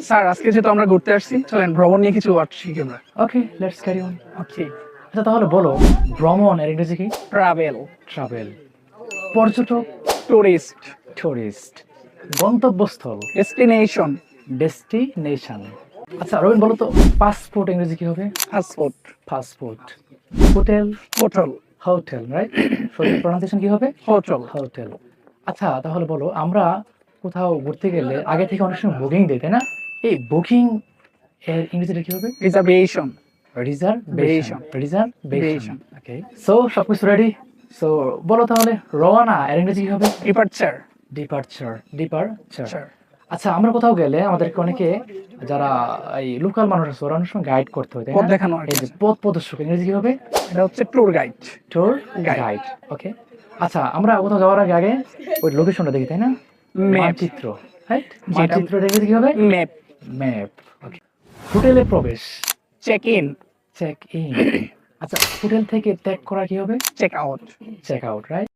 Sir আজকে যেহেতু আমরা ঘুরতে আসছি, চলেন ভ্রমণ নিয়ে কিছু ওয়ার্ড শিখি আমরা। ওকে, লেটস ক্যারি অন। ওকে। আচ্ছা তাহলে বলো, ভ্রমণ এর ইংরেজি কি? ট্রাভেল। ট্রাভেল। পর্যটক, টুরিস্ট। টুরিস্ট। গন্তব্যস্থল, ডেস্টিনেশন। ডেস্টিনেশন। আচ্ছা রবিন বলো তো, পাসপোর্ট ইংরেজি কি হবে? Passport. Passport. Hotel, hotel. Hotel, right? সঠিক প্রনাউন্সিয়েশন কি হবে? হোটেল। হোটেল। আচ্ছা তাহলে বলো, আমরা কোথাও ঘুরতে গেলে আগে থেকে অনেক সময় বুকিং দিই, তাই না? এই বুকিং এর ইংরেজিটা কি হবে? রিজার্ভেশন। রিজার্ভেশন। রিজার্ভেশন। রিজার্ভেশন। ওকে, সো সবকিছু রেডি। সো বলো তাহলে, রওনা এর ইংরেজি কি হবে? ডিপার্চার। ডিপারচার। ডিপারচার। স্যার। আচ্ছা আমরা কোথাও গেলে আমাদেরকে অনেকে, যারা এই লোকাল মানুষ আছে, ওরা অনেক সময় গাইড করতে হয়, তাই পথ না? দেখানো আর কি। এই যে পথ প্রদর্শক ইংরেজি কি হবে? এটা হচ্ছে tour guide. Tour Guide. Guide. Okay. আচ্ছা আমরা কোথাও যাওয়ার আগে আগে ওই লোকেশনটা দেখি, তাই না? ম্যাপ। মানচিত্র, রাইট? যেটা- মানচিত্র ইংরেজি কি হবে? ম্যাপ। ম্যাপ। ওকে। হোটেলে প্রবেশ, চেক ইন। Check in. আচ্ছা হোটেল থেকে ত্যাগ করা কি হবে? Check out. Check out, right?